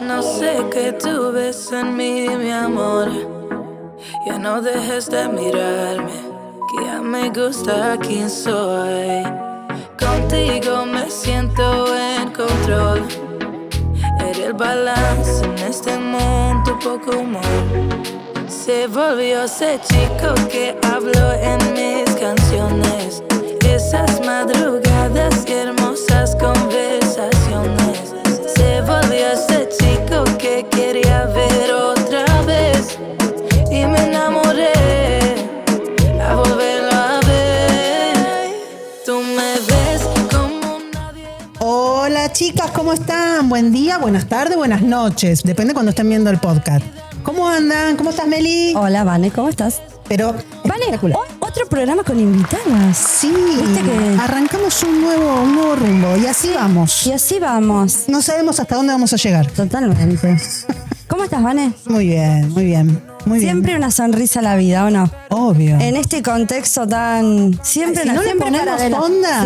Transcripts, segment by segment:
No sé qué tú ves en mí, mi amor. Ya no dejes de mirarme, que ya me gusta quién soy. Contigo me siento en control. Eres el balance en este mundo, poco humor. Se volvió ese chico que habló en mis canciones. Esas madrugadas y hermosas conversaciones. Se volvió ese chico que quería ver otra vez. Y me enamoré a volverlo a ver. Tú me ves como nadie más. Hola chicas, ¿cómo están? Buen día, buenas tardes, buenas noches. Depende cuando estén viendo el podcast. ¿Cómo andan? ¿Cómo estás, Meli? Hola, Vane, ¿cómo estás? Pero Vane, espectacular. otro programa con invitadas. Sí, ¿Viste que? arrancamos un nuevo rumbo y así vamos. Y así vamos. No sabemos hasta dónde vamos a llegar. Totalmente. ¿Cómo estás, Vane? Muy bien, muy bien. Muy Siempre bien. una sonrisa a la vida, ¿o no? Obvio. En este contexto tan... Siempre Si no le siempre ponemos para adelante. onda,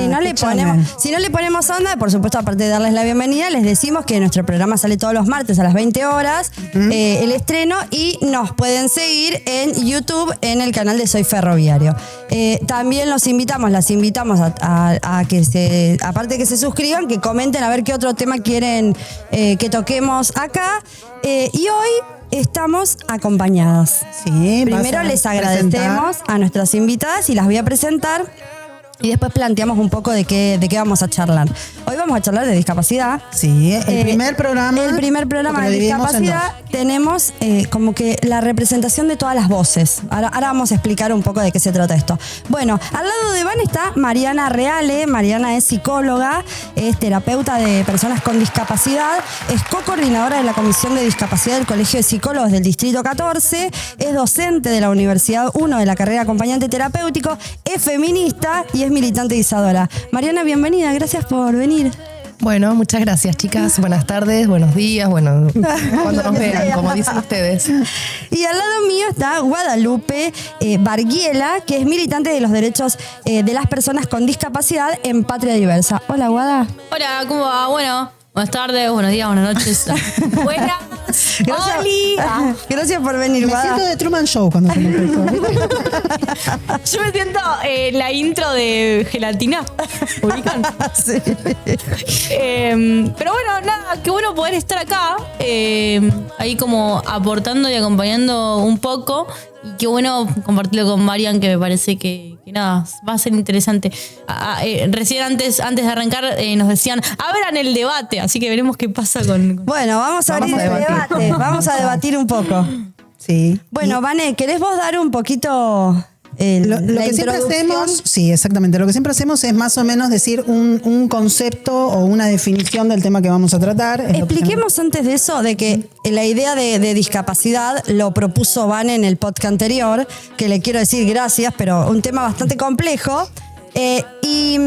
si no le ponemos onda, por supuesto, aparte de darles la bienvenida, les decimos que nuestro programa sale todos los martes a las 20 horas, el estreno, y nos pueden seguir en YouTube en el canal de Soy Ferroviario. También las invitamos a que aparte que se suscriban, que comenten a ver qué otro tema quieren que toquemos acá. Y hoy estamos acompañadas. Sí, Primero vas a les agradecemos presentar. a nuestras invitadas y las voy a presentar. Y después planteamos un poco de qué vamos a charlar. Hoy vamos a charlar de discapacidad. Sí, el primer programa. El primer programa porque de lo dividimos en discapacidad tenemos como que la representación de todas las voces. Ahora vamos a explicar un poco de qué se trata esto. Bueno, al lado de Van está Mariana Reale. Mariana es psicóloga, es terapeuta de personas con discapacidad, es co-coordinadora de la Comisión de Discapacidad del Colegio de Psicólogos del Distrito 14, es docente de la Universidad 1 de la carrera acompañante terapéutico, es feminista y es militante de Isadora. Mariana, bienvenida, gracias por venir. Bueno, muchas gracias, chicas. Buenas tardes, buenos días, bueno, cuando nos vean, como dicen ustedes. Y al lado mío está Guadalupe Barguiela, que es militante de los derechos de las personas con discapacidad en Patria Diversa. Hola, Guada. Hola, ¿cómo va? Bueno, buenas tardes, buenos días, buenas noches. Buenas. Gracias, Oli. gracias por venir, Me Guada. siento de Truman Show cuando se me empezó. Yo me siento la intro de Gelatina. ¿Ubican? Sí. Pero bueno, nada, qué bueno poder estar acá. Ahí como aportando y acompañando un poco. Y qué bueno compartirlo con Marian, que me parece que nada, va a ser interesante. Recién antes de arrancar nos decían, abran el debate, así que veremos qué pasa con... Bueno, vamos a abrir el debate. Vamos a debatir un poco. Sí. Bueno, Vane, ¿querés vos dar un poquito Lo la que siempre introducción? hacemos, sí, exactamente. Lo que siempre hacemos es más o menos decir un concepto o una definición del tema que vamos a tratar. Es lo que Expliquemos antes de eso, de que la idea de discapacidad lo propuso Vane en el podcast anterior, que le quiero decir gracias, pero un tema bastante complejo. Y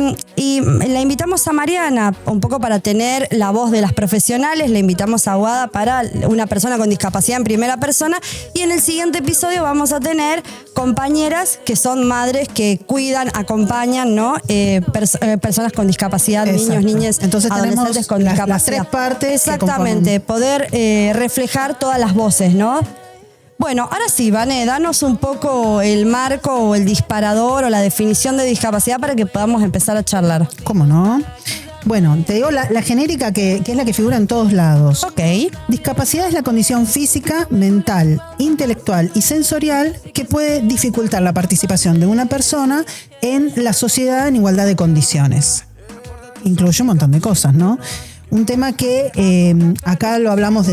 la invitamos a Mariana un poco para tener la voz de las profesionales, le invitamos a Guada para una persona con discapacidad en primera persona, y en el siguiente episodio vamos a tener compañeras que son madres que cuidan, acompañan, ¿no? Personas con discapacidad, Exacto. niños, niñas, Entonces adolescentes tenemos con las discapacidad. tres partes que Exactamente, poder reflejar todas las voces, ¿no? Bueno, ahora sí, Vane, danos un poco el marco o el disparador o la definición de discapacidad para que podamos empezar a charlar. ¿Cómo no? Bueno, te digo la genérica que es la que figura en todos lados. Ok. Discapacidad es la condición física, mental, intelectual y sensorial que puede dificultar la participación de una persona en la sociedad en igualdad de condiciones. Incluye un montón de cosas, ¿no? Un tema que acá lo hablamos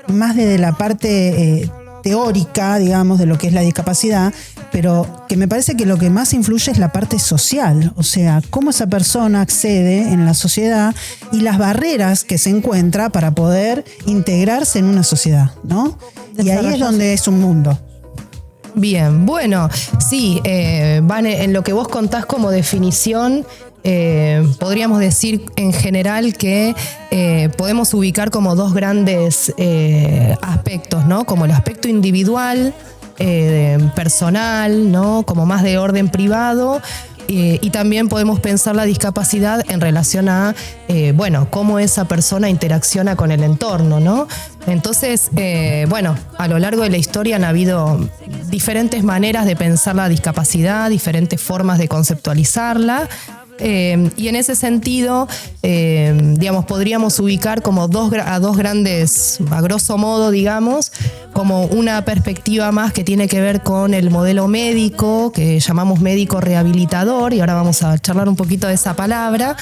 más desde la parte teórica, digamos, de lo que es la discapacidad, pero que me parece que lo que más influye es la parte social, o sea, cómo esa persona accede en la sociedad y las barreras que se encuentra para poder integrarse en una sociedad, ¿no? Y ahí es donde es un mundo. Bien, bueno, sí, Vane, en lo que vos contás como definición, podríamos decir en general que podemos ubicar como dos grandes aspectos, ¿no? Como el aspecto individual, personal, ¿no? Como más de orden privado, Y también podemos pensar la discapacidad en relación a, cómo esa persona interacciona con el entorno, ¿no? Entonces, a lo largo de la historia han habido diferentes maneras de pensar la discapacidad, diferentes formas de conceptualizarla. Y en ese sentido, podríamos ubicar como a dos grandes, a grosso modo, digamos, como una perspectiva más que tiene que ver con el modelo médico, que llamamos médico rehabilitador, y ahora vamos a charlar un poquito de esa palabra,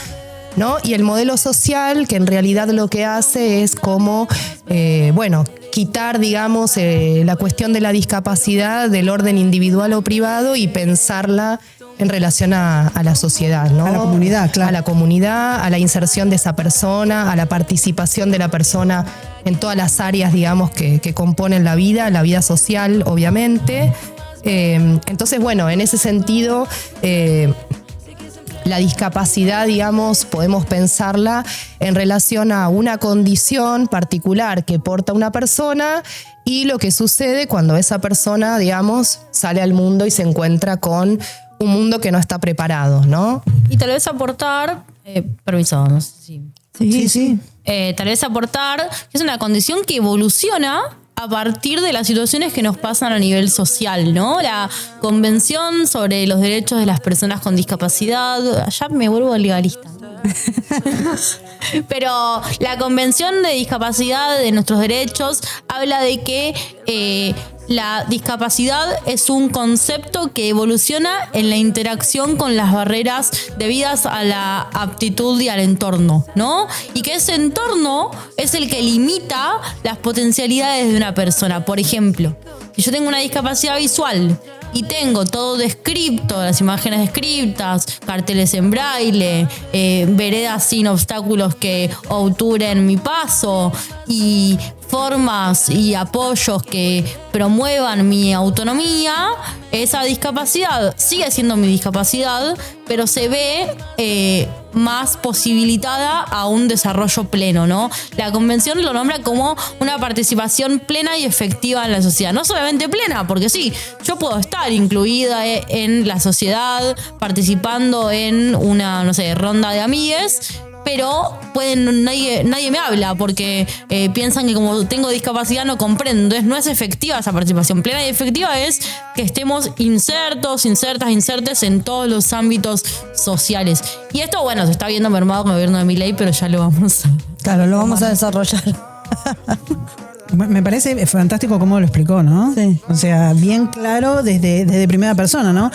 ¿no? Y el modelo social, que en realidad lo que hace es como, quitar, digamos, la cuestión de la discapacidad del orden individual o privado y pensarla en relación a la sociedad, ¿no? A la comunidad, claro. A la comunidad, a la inserción de esa persona, a la participación de la persona en todas las áreas, digamos, que componen la vida social, obviamente. Entonces, en ese sentido, la discapacidad, digamos, podemos pensarla en relación a una condición particular que porta una persona y lo que sucede cuando esa persona, digamos, sale al mundo y se encuentra con un mundo que no está preparado, ¿no? Y tal vez aportar, permiso, no sé si... Sí. Tal vez aportar que es una condición que evoluciona a partir de las situaciones que nos pasan a nivel social, ¿no? La Convención sobre los Derechos de las Personas con Discapacidad, ya me vuelvo legalista. Pero la Convención de Discapacidad de nuestros derechos habla de que la discapacidad es un concepto que evoluciona en la interacción con las barreras debidas a la aptitud y al entorno, ¿no? Y que ese entorno es el que limita las potencialidades de una persona. Por ejemplo, si yo tengo una discapacidad visual y tengo todo descripto, las imágenes descriptas, carteles en braille, veredas sin obstáculos que obturen mi paso y formas y apoyos que promuevan mi autonomía, esa discapacidad sigue siendo mi discapacidad, pero se ve más posibilitada a un desarrollo pleno, ¿no? La Convención lo nombra como una participación plena y efectiva en la sociedad. No solamente plena, porque sí, yo puedo estar incluida en la sociedad, participando en una, ronda de amigues, pero nadie me habla porque piensan que como tengo discapacidad no comprendo. Entonces no es efectiva esa participación. Plena y efectiva es que estemos insertes en todos los ámbitos sociales. Y esto, se está viendo mermado con el gobierno de Milei, pero ya lo vamos a... Claro, lo vamos a desarrollar. Me parece fantástico cómo lo explicó, ¿no? Sí. O sea, bien claro desde primera persona, ¿no?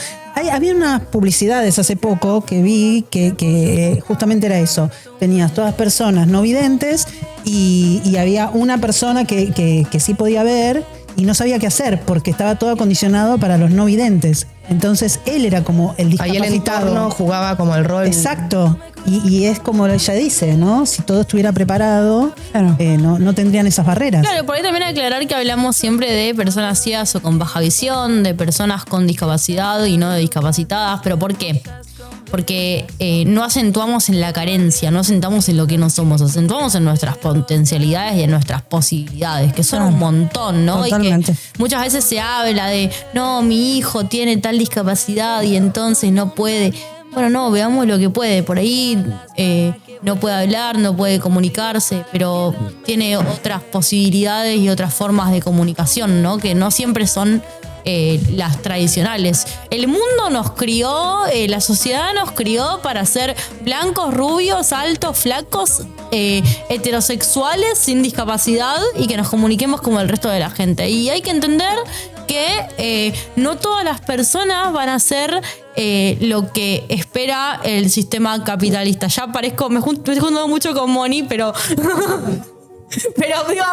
Había unas publicidades hace poco que vi que justamente era eso. Tenías todas personas no videntes y había una persona que sí podía ver y no sabía qué hacer porque estaba todo acondicionado para los no videntes. Entonces él era como el discapacitado. Ahí el entorno jugaba como el rol. Exacto. Y es como ella dice, ¿no? Si todo estuviera preparado, claro, no tendrían esas barreras. Claro, por ahí también aclarar que hablamos siempre de personas ciegas o con baja visión, de personas con discapacidad y no de discapacitadas. ¿Pero por qué? Porque no acentuamos en la carencia, no acentuamos en lo que no somos, acentuamos en nuestras potencialidades y en nuestras posibilidades, que son un montón, ¿no? Totalmente. Y que muchas veces se habla de, no, mi hijo tiene tal discapacidad y entonces no puede. Bueno, no, veamos lo que puede. Por ahí no puede hablar, no puede comunicarse, pero tiene otras posibilidades y otras formas de comunicación, ¿no? Que no siempre son las tradicionales. El mundo nos crió, la sociedad nos crió para ser blancos, rubios, altos, flacos, heterosexuales, sin discapacidad y que nos comuniquemos como el resto de la gente. Y hay que entender que no todas las personas van a ser lo que espera el sistema capitalista. Ya parezco, me estoy juntando mucho con Moni, pero... Pero digo,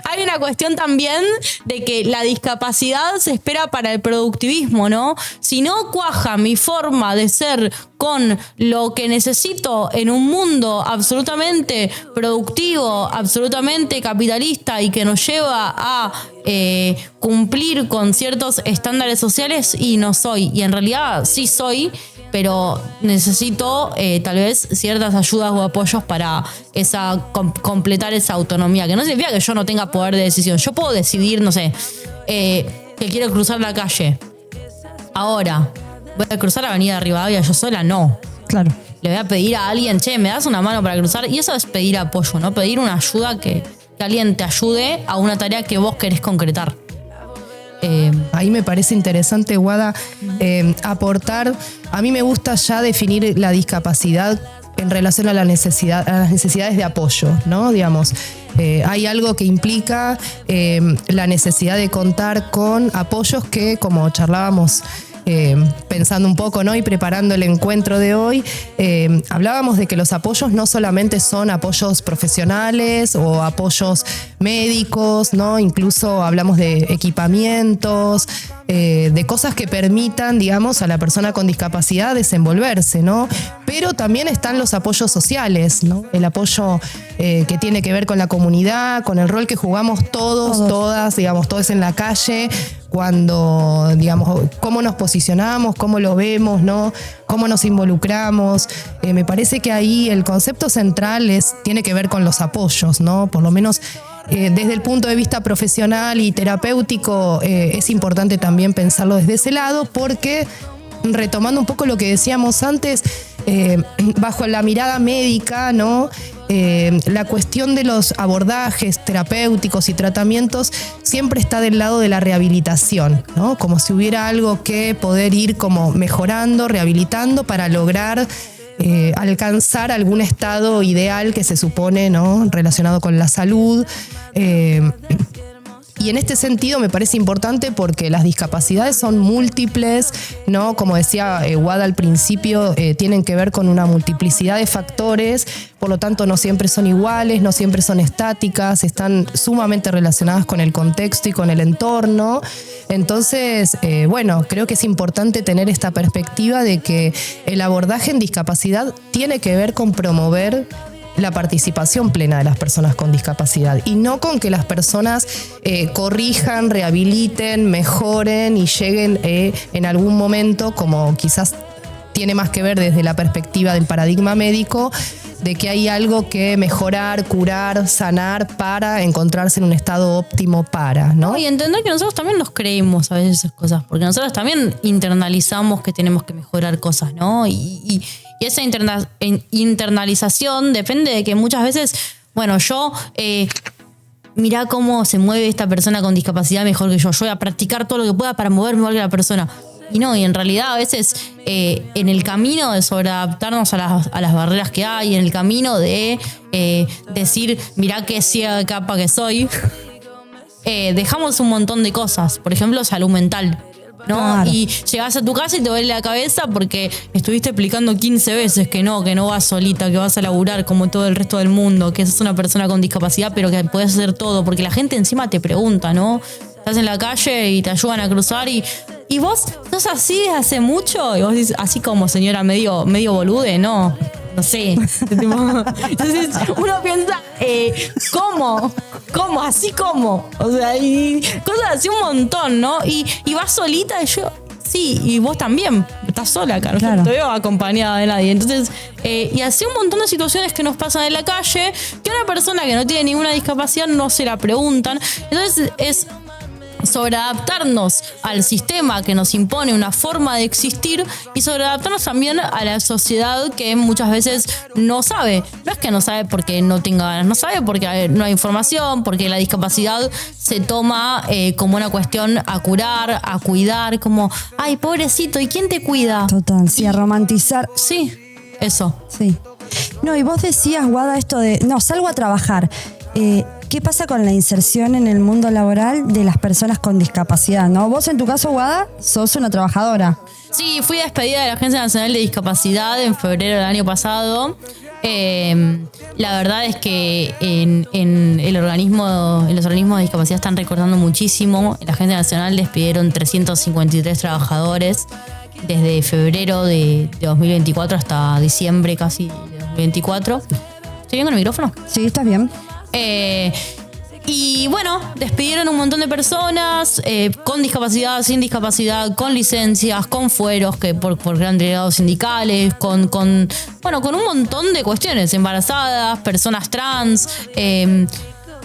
hay una cuestión también de que la discapacidad se espera para el productivismo, ¿no? Si no cuaja mi forma de ser con lo que necesito en un mundo absolutamente productivo, absolutamente capitalista y que nos lleva a cumplir con ciertos estándares sociales, y no soy. Y en realidad sí soy, pero necesito tal vez ciertas ayudas o apoyos para completar esa autonomía, que no significa que yo no tenga poder de decisión. Yo puedo decidir, que quiero cruzar la calle. Ahora, voy a cruzar Avenida Rivadavia yo sola, no. Claro. Le voy a pedir a alguien, che, ¿me das una mano para cruzar? Y eso es pedir apoyo, ¿no? Pedir una ayuda que alguien te ayude a una tarea que vos querés concretar. Ahí me parece interesante, Guada, aportar. A mí me gusta ya definir la discapacidad en relación a las necesidades de apoyo, ¿no? Digamos, hay algo que implica la necesidad de contar con apoyos que, como charlábamos pensando un poco, ¿no? Y preparando el encuentro de hoy, hablábamos de que los apoyos no solamente son apoyos profesionales o apoyos médicos, ¿no? Incluso hablamos de equipamientos, de cosas que permitan, digamos, a la persona con discapacidad desenvolverse, ¿no? Pero también están los apoyos sociales, ¿no? El apoyo que tiene que ver con la comunidad, con el rol que jugamos todas, digamos, todos en la calle, cuando, digamos, cómo nos posicionamos, cómo lo vemos, ¿no? Cómo nos involucramos. Me parece que ahí el concepto central tiene que ver con los apoyos, ¿no? Por lo menos desde el punto de vista profesional y terapéutico es importante también pensarlo desde ese lado, porque retomando un poco lo que decíamos antes, bajo la mirada médica, ¿no? La cuestión de los abordajes terapéuticos y tratamientos siempre está del lado de la rehabilitación, ¿no? Como si hubiera algo que poder ir como mejorando, rehabilitando para lograr alcanzar algún estado ideal que se supone, ¿no? Relacionado con la salud. Y en este sentido me parece importante porque las discapacidades son múltiples, ¿no? Como decía Guada al principio, tienen que ver con una multiplicidad de factores, por lo tanto no siempre son iguales, no siempre son estáticas, están sumamente relacionadas con el contexto y con el entorno. Entonces, bueno, creo que es importante tener esta perspectiva de que el abordaje en discapacidad tiene que ver con promover la participación plena de las personas con discapacidad y no con que las personas corrijan, rehabiliten, mejoren y lleguen en algún momento, como quizás tiene más que ver desde la perspectiva del paradigma médico, de que hay algo que mejorar, curar, sanar para encontrarse en un estado óptimo para, ¿no? Y entender que nosotros también nos creemos a veces esas cosas, porque nosotros también internalizamos que tenemos que mejorar cosas, ¿no? Y esa internalización depende de que muchas veces, bueno, yo mirá cómo se mueve esta persona con discapacidad mejor que yo voy a practicar todo lo que pueda para moverme igual que la persona. Y no, y en realidad a veces en el camino de sobreadaptarnos a las barreras que hay, en el camino de decir, mirá qué ciega de capa que soy, dejamos un montón de cosas. Por ejemplo, salud mental, ¿no? Claro. Y llegás a tu casa y te duele la cabeza porque estuviste explicando 15 veces que no vas solita, que vas a laburar como todo el resto del mundo, que sos una persona con discapacidad, pero que podés hacer todo, porque la gente encima te pregunta, ¿no? Estás en la calle y te ayudan a cruzar y vos sos así desde hace mucho, y vos dices, así como señora medio bolude, no sé. Entonces uno piensa, ¿cómo? ¿Así cómo? O sea, y cosas así un montón, ¿no? Y vas solita y yo, sí, y vos también, estás sola acá, Claro. no te veo acompañada de nadie. Entonces, y así un montón de situaciones que nos pasan en la calle, que una persona que no tiene ninguna discapacidad no se la preguntan. Entonces es sobreadaptarnos al sistema que nos impone una forma de existir y sobreadaptarnos también a la sociedad que muchas veces no sabe. No es que no sabe porque no tenga ganas, no sabe porque no hay información, porque la discapacidad se toma como una cuestión a curar, a cuidar, como, ay, pobrecito, ¿y quién te cuida? Total, sí, a romantizar. Sí, eso. Sí. No, y vos decías, Guada, esto de, no, salgo a trabajar. ¿Qué pasa con la inserción en el mundo laboral de las personas con discapacidad? ¿No? Vos en tu caso, Guada, sos una trabajadora. Sí, fui despedida de la Agencia Nacional de Discapacidad en febrero del año pasado. La verdad es que en los organismos de discapacidad están recortando muchísimo. En la Agencia Nacional despidieron 353 trabajadores desde febrero de 2024 hasta diciembre casi de 2024. ¿Estoy bien con el micrófono? Sí, ¿estás bien? Y bueno, despidieron un montón de personas con discapacidad, sin discapacidad, con licencias, con fueros que por gran delegados sindicales, con un montón de cuestiones, embarazadas, personas trans.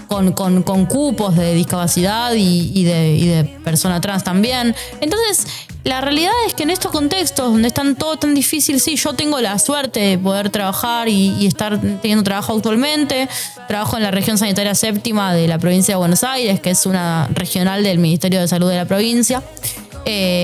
con cupos de discapacidad y de persona trans también. Entonces, la realidad es que en estos contextos donde están todo tan difícil, sí, yo tengo la suerte de poder trabajar y estar teniendo trabajo actualmente. Trabajo en la región sanitaria séptima de la provincia de Buenos Aires, que es una regional del Ministerio de Salud de la provincia,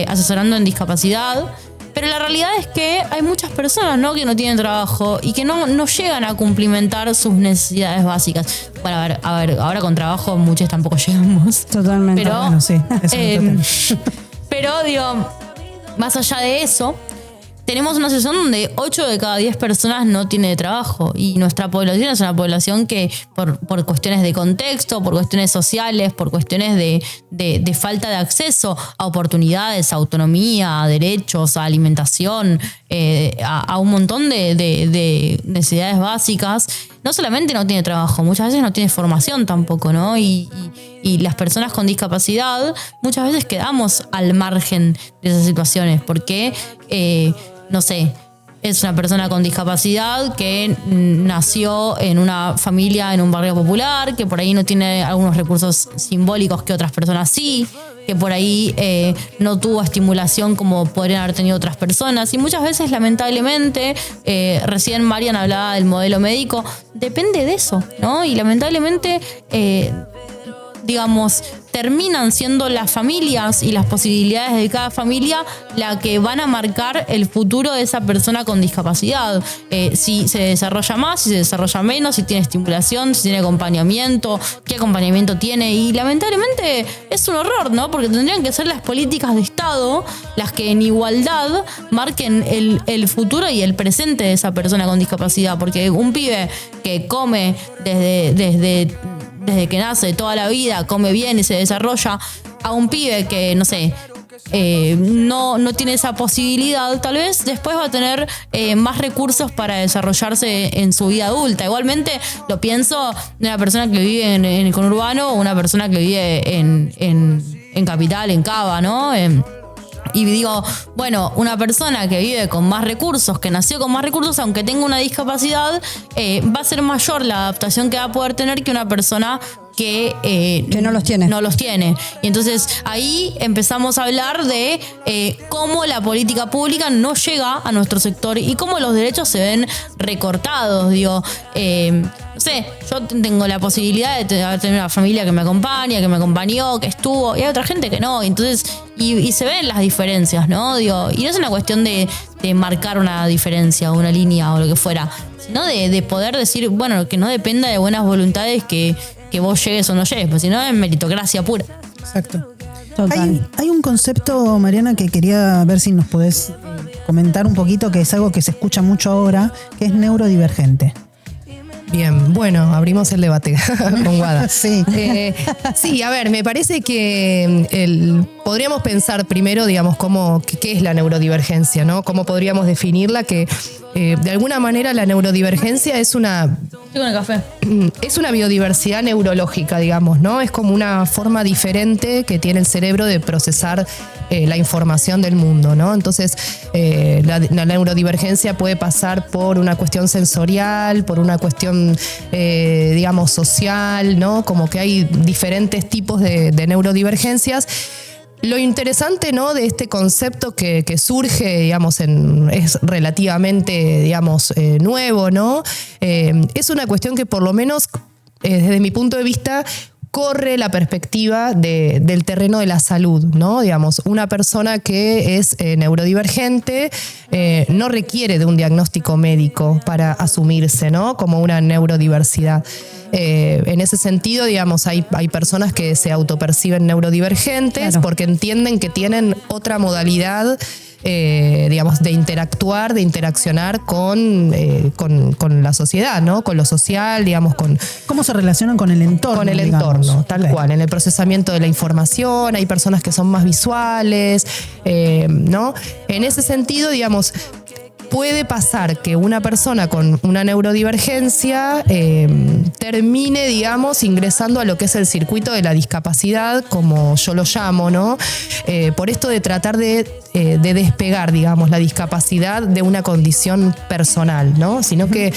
asesorando en discapacidad. Pero la realidad es que hay muchas personas, ¿no?, que no tienen trabajo y que no llegan a cumplimentar sus necesidades básicas. Bueno, a ver, ahora con trabajo muchos tampoco llegamos. Totalmente. Pero, Bueno, sí, eso es total. pero digo, más allá de eso, tenemos una situación donde 8 de cada 10 personas no tiene trabajo y nuestra población es una población que por cuestiones de contexto, por cuestiones sociales, por cuestiones de falta de acceso a oportunidades, a autonomía, a derechos, a alimentación, a un montón de necesidades básicas, no solamente no tiene trabajo, muchas veces no tiene formación tampoco, ¿no? Y las personas con discapacidad muchas veces quedamos al margen de esas situaciones porque, no sé, es una persona con discapacidad que nació en una familia, en un barrio popular, que por ahí no tiene algunos recursos simbólicos que otras personas sí, que por ahí no tuvo estimulación como podrían haber tenido otras personas. Y muchas veces, lamentablemente, recién Marian hablaba del modelo médico, depende de eso, ¿no? Y lamentablemente, digamos, terminan siendo las familias y las posibilidades de cada familia la que van a marcar el futuro de esa persona con discapacidad. Si se desarrolla más, si se desarrolla menos, si tiene estimulación, si tiene acompañamiento, qué acompañamiento tiene. Y lamentablemente es un horror, ¿no? Porque tendrían que ser las políticas de Estado las que en igualdad marquen el futuro y el presente de esa persona con discapacidad. Porque un pibe que come desde que nace toda la vida, come bien y se desarrolla, a un pibe que, no sé, no tiene esa posibilidad, tal vez después va a tener más recursos para desarrollarse en su vida adulta. Igualmente lo pienso de una persona que vive en el conurbano o una persona que vive en capital, en Cava, ¿no? Y digo, bueno, una persona que vive con más recursos, que nació con más recursos, aunque tenga una discapacidad, va a ser mayor la adaptación que va a poder tener que una persona que no los tiene. No los tiene. Y entonces ahí empezamos a hablar de cómo la política pública no llega a nuestro sector y cómo los derechos se ven recortados. Digo, no sé, yo tengo la posibilidad de tener una familia que me acompaña, que me acompañó, que estuvo, y hay otra gente que no. Entonces, y se ven las diferencias, ¿no? Digo, y no es una cuestión de marcar una diferencia o una línea o lo que fuera, sino de poder decir, bueno, que no dependa de buenas voluntades que vos llegues o no llegues, pues si no es meritocracia pura. Exacto. Total. Hay un concepto, Mariana, que quería ver si nos podés comentar un poquito, que es algo que se escucha mucho ahora, que es neurodivergente. Bien, bueno, abrimos el debate con Guada. Sí. Sí, a ver, me parece que podríamos pensar primero, digamos, qué es la neurodivergencia, ¿no? Cómo podríamos definirla, que de alguna manera la neurodivergencia es una biodiversidad neurológica, digamos, ¿no? Es como una forma diferente que tiene el cerebro de procesar la información del mundo, ¿no? Entonces, la neurodivergencia puede pasar por una cuestión sensorial, por una cuestión, digamos, social, ¿no? Como que hay diferentes tipos de neurodivergencias. Lo interesante, ¿no?, de este concepto que surge, digamos, es relativamente, digamos, nuevo, ¿no? Es una cuestión que por lo menos, desde mi punto de vista, corre la perspectiva del terreno de la salud, ¿no? Digamos, una persona que es neurodivergente no requiere de un diagnóstico médico para asumirse, ¿no?, como una neurodiversidad. En ese sentido, digamos, hay personas que se autoperciben neurodivergentes, claro, porque entienden que tienen otra modalidad, digamos, de interactuar, de interaccionar con la sociedad, ¿no? Con lo social, digamos, con... ¿Cómo se relacionan con el entorno? Con el entorno, tal cual. En el procesamiento de la información, hay personas que son más visuales, ¿no? En ese sentido, digamos, puede pasar que una persona con una neurodivergencia termine, digamos, ingresando a lo que es el circuito de la discapacidad, como yo lo llamo, ¿no? Por esto de tratar de despegar, digamos, la discapacidad de una condición personal, ¿no? Sino que,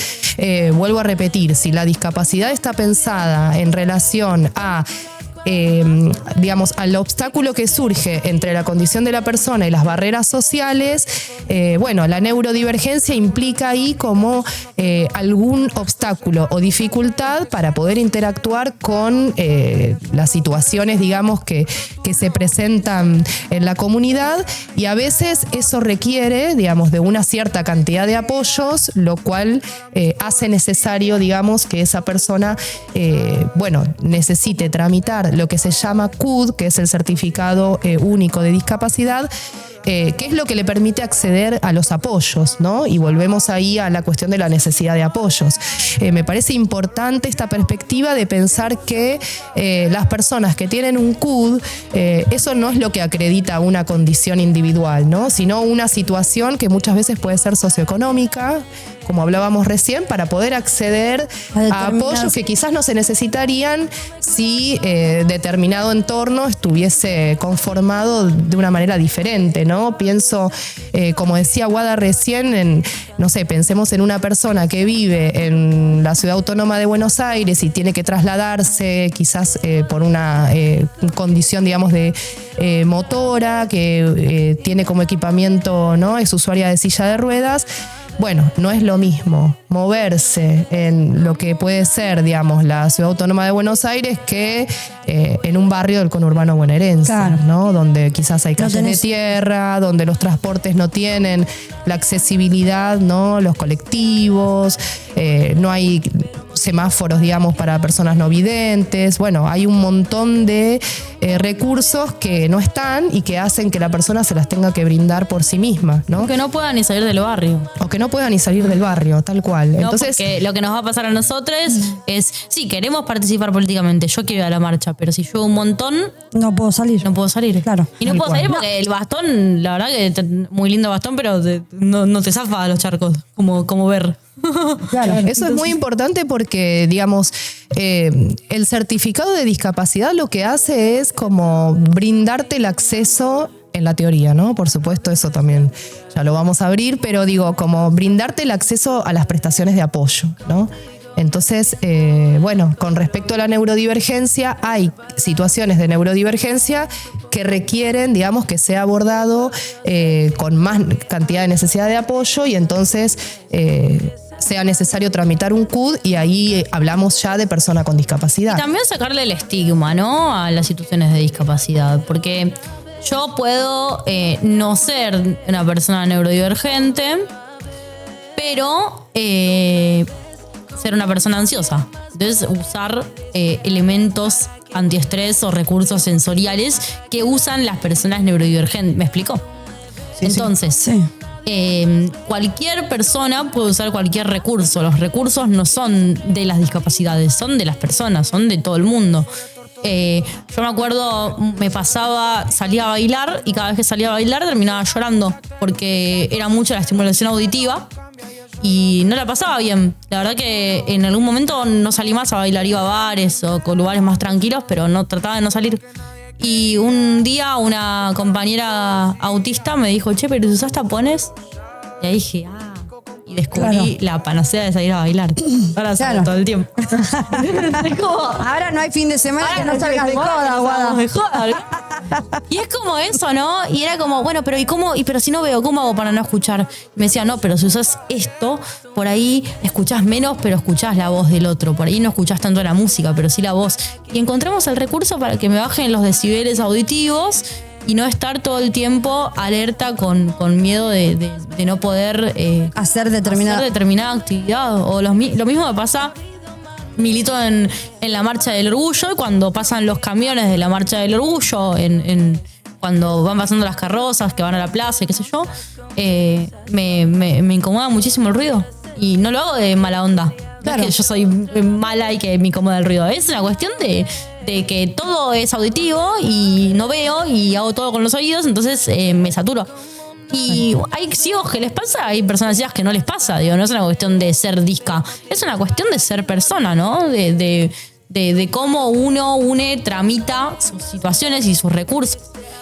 vuelvo a repetir, si la discapacidad está pensada en relación a digamos, al obstáculo que surge entre la condición de la persona y las barreras sociales, bueno, la neurodivergencia implica ahí como algún obstáculo o dificultad para poder interactuar con las situaciones, digamos, que se presentan en la comunidad, y a veces eso requiere, digamos, de una cierta cantidad de apoyos, lo cual hace necesario, digamos, que esa persona, bueno, necesite tramitar lo que se llama CUD, que es el Certificado Único de Discapacidad, que es lo que le permite acceder a los apoyos, ¿no? Y volvemos ahí a la cuestión de la necesidad de apoyos. Me parece importante esta perspectiva de pensar que las personas que tienen un CUD, eso no es lo que acredita una condición individual, ¿no? Sino una situación que muchas veces puede ser socioeconómica, como hablábamos recién, para poder acceder a apoyos que quizás no se necesitarían si determinado entorno estuviese conformado de una manera diferente, ¿no? Pienso, como decía Guada recién, no sé, pensemos en una persona que vive en la Ciudad Autónoma de Buenos Aires y tiene que trasladarse quizás por una condición, digamos, de motora, que tiene como equipamiento, ¿no? Es usuaria de silla de ruedas. Bueno, no es lo mismo moverse en lo que puede ser, digamos, la Ciudad Autónoma de Buenos Aires que en un barrio del conurbano bonaerense, claro, ¿no? Donde quizás hay calles no de tierra, donde los transportes no tienen la accesibilidad, ¿no? Los colectivos, no hay semáforos, digamos, para personas no videntes. Bueno, hay un montón de recursos que no están y que hacen que la persona se las tenga que brindar por sí misma, ¿no? Que no puedan ni salir del barrio. O que no puedan ni salir del barrio, tal cual. No, entonces, porque lo que nos va a pasar a nosotros es, sí, queremos participar políticamente, yo quiero ir a la marcha, pero si yo un montón, No puedo salir. no puedo salir. Claro. Y no Tal puedo cual. salir porque el bastón, la verdad que muy lindo bastón, pero no te zafa a los charcos, como ver. Claro. eso es muy importante porque, digamos, el certificado de discapacidad lo que hace es como brindarte el acceso en la teoría, ¿no? Por supuesto, eso también ya lo vamos a abrir, pero digo, como brindarte el acceso a las prestaciones de apoyo, ¿no? Entonces, bueno, con respecto a la neurodivergencia, hay situaciones de neurodivergencia que requieren, digamos, que sea abordado con más cantidad de necesidad de apoyo y entonces sea necesario tramitar un CUD y ahí hablamos ya de persona con discapacidad. Y también sacarle el estigma, ¿no? A las situaciones de discapacidad, porque yo puedo no ser una persona neurodivergente, pero ser una persona ansiosa. Entonces, usar elementos antiestrés o recursos sensoriales que usan las personas neurodivergentes. ¿Me explico? Sí, Entonces, Sí. cualquier persona puede usar cualquier recurso. Los recursos no son de las discapacidades, son de las personas, son de todo el mundo. Yo me acuerdo, salía a bailar y cada vez que salía a bailar terminaba llorando porque era mucha la estimulación auditiva y no la pasaba bien. La verdad que en algún momento no salí más a bailar, iba a bares o con lugares más tranquilos, pero no trataba de no salir. Y un día una compañera autista me dijo, che, pero ¿usás tapones? Y ahí dije, y descubrí la panacea de salir a bailar. Ahora salgo todo el tiempo. Es como, Ahora no hay fin de semana que no ahora salgas de joda, Guada. de joda. Y es como eso, ¿no? Y era como, bueno, pero ¿y cómo? Pero si no veo, ¿cómo hago para no escuchar? Y me decía, no, pero si usas esto, por ahí escuchás menos, pero escuchás la voz del otro. Por ahí no escuchás tanto la música, pero sí la voz. Y encontramos el recurso para que me bajen los decibeles auditivos y no estar todo el tiempo alerta con miedo de no poder Hacer determinada actividad. O lo mismo me pasa, milito en la Marcha del Orgullo, y cuando pasan los camiones de la Marcha del Orgullo, cuando van pasando las carrozas que van a la plaza y qué sé yo, me incomoda muchísimo el ruido. Y no lo hago de mala onda. Claro. No es que yo soy mala y que me incomoda el ruido. Es una cuestión de que todo es auditivo y no veo y hago todo con los oídos, entonces me saturo. Y hay ciegos que les pasa, hay personas ciegas que no les pasa. Digo, no es una cuestión de ser disca, es una cuestión de ser persona, ¿no? De cómo uno tramita sus situaciones y sus recursos.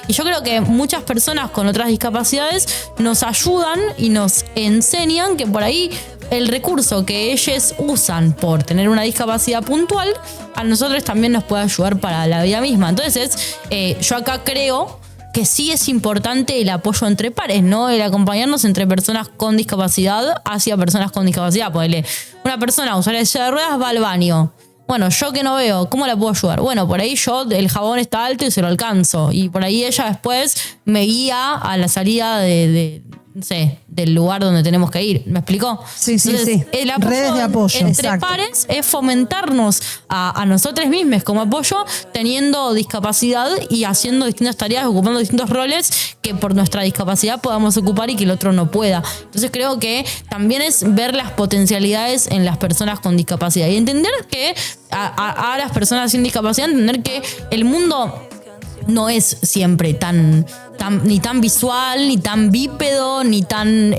Y yo creo que muchas personas con otras discapacidades nos ayudan y nos enseñan que por ahí el recurso que ellos usan por tener una discapacidad puntual, a nosotros también nos puede ayudar para la vida misma. Entonces, yo acá creo que sí es importante el apoyo entre pares, ¿no? El acompañarnos entre personas con discapacidad hacia personas con discapacidad. Ponele, una persona usuaria de silla de ruedas va al baño. Bueno, yo que no veo, ¿cómo la puedo ayudar? Bueno, por ahí el jabón está alto y se lo alcanzo. Y por ahí ella después me guía a la salida no sé, del lugar donde tenemos que ir. ¿Me explicó? Sí. El apoyo Redes de apoyo. entre Exacto. pares es fomentarnos a nosotros mismos como apoyo, teniendo discapacidad y haciendo distintas tareas, ocupando distintos roles que por nuestra discapacidad podamos ocupar y que el otro no pueda. Entonces creo que también es ver las potencialidades en las personas con discapacidad y entender que a las personas sin discapacidad, entender que el mundo no es siempre ni tan visual, ni tan bípedo, ni tan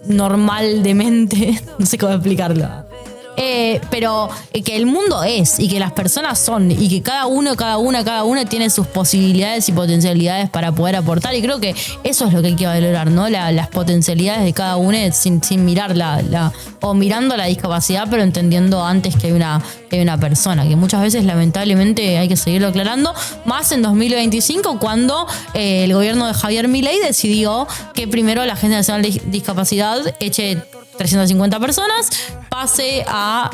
normal de mente. No sé cómo explicarlo. Pero que el mundo es, y que las personas son, y que cada una tiene sus posibilidades y potencialidades para poder aportar. Y creo que eso es lo que hay que valorar, ¿no? Las potencialidades de cada uno sin mirar o mirando la discapacidad, pero entendiendo antes que hay una persona, que muchas veces lamentablemente hay que seguirlo aclarando, más en 2025 cuando el gobierno de Javier Milei decidió que primero la Agencia Nacional de Discapacidad eche 350 personas, pase a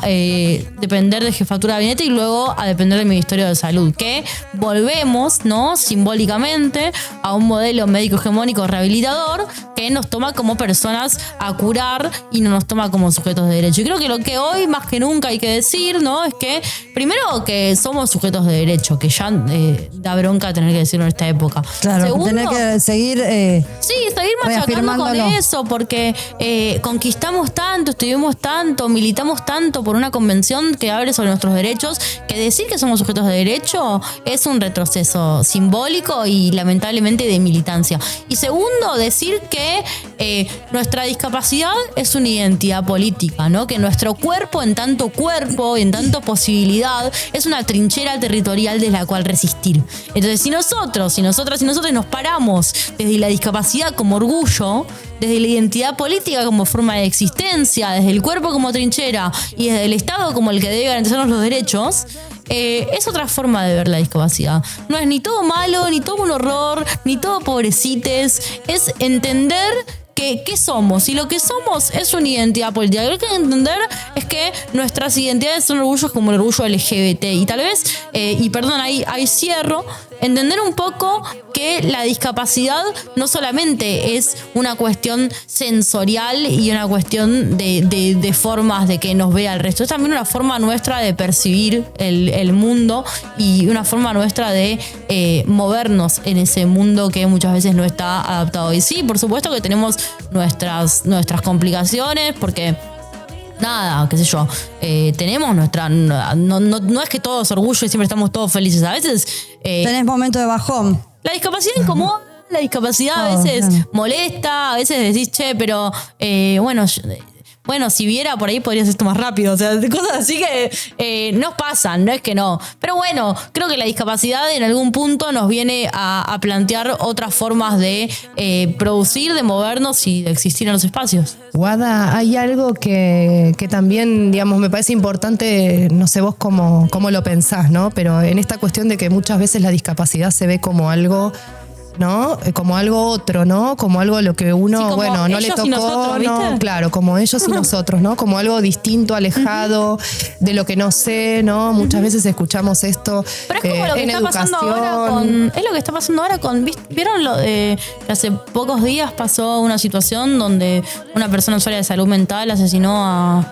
depender de Jefatura de Gabinete y luego a depender del Ministerio de Salud, que volvemos, ¿no?, simbólicamente a un modelo médico hegemónico rehabilitador que nos toma como personas a curar y no nos toma como sujetos de derecho. Y creo que lo que hoy más que nunca hay que decir, ¿no?, es que primero que somos sujetos de derecho, que ya da bronca tener que decirlo en esta época. Claro, Segundo, tener que seguir seguir machacando con reafirmándolo. eso, porque conquistamos tanto, estuvimos tanto, militamos tanto por una convención que hable sobre nuestros derechos, que decir que somos sujetos de derecho es un retroceso simbólico y lamentablemente de militancia. Y segundo, decir que nuestra discapacidad es una identidad política, ¿no? Que nuestro cuerpo, en tanto posibilidad, es una trinchera territorial desde la cual resistir. Entonces, si nosotros nos paramos desde la discapacidad como orgullo, desde la identidad política como forma de existencia, desde el cuerpo como trinchera y desde el Estado como el que debe garantizarnos los derechos, es otra forma de ver la discapacidad. No es ni todo malo, ni todo un horror, ni todo pobrecites. Es entender qué somos. Y lo que somos es una identidad política. Lo que hay que entender es que nuestras identidades son orgullos como el orgullo LGBT. Y tal vez, ahí cierro, entender un poco que la discapacidad no solamente es una cuestión sensorial y una cuestión de formas de que nos vea el resto, es también una forma nuestra de percibir el mundo y una forma nuestra de movernos en ese mundo que muchas veces no está adaptado. Y sí, por supuesto que tenemos nuestras complicaciones, porque nada, qué sé yo, tenemos nuestra... No es que todo es orgullo y siempre estamos todos felices. A veces... Tenés momentos de bajón. La discapacidad incomoda, la discapacidad a veces molesta, a veces decís, che, pero bueno, si viera por ahí podrías esto más rápido. O sea, cosas así que nos pasan, no es que no. Pero bueno, creo que la discapacidad en algún punto nos viene a plantear otras formas de producir, de movernos y de existir en los espacios. Guada, hay algo que también, digamos, me parece importante, no sé vos cómo lo pensás, ¿no? Pero en esta cuestión de que muchas veces la discapacidad se ve como algo, ¿no? Como algo otro, ¿no? Como algo a lo que uno, Sí, como bueno, no le ellos tocó, y nosotros, ¿viste? ¿no? Claro, como ellos y nosotros, ¿no? Como algo distinto, alejado de lo que no sé, ¿no? Muchas veces escuchamos esto Pero es como lo que en está pasando ahora es lo que está pasando ahora con... ¿Vieron lo de que hace pocos días pasó una situación donde una persona usuaria de salud mental asesinó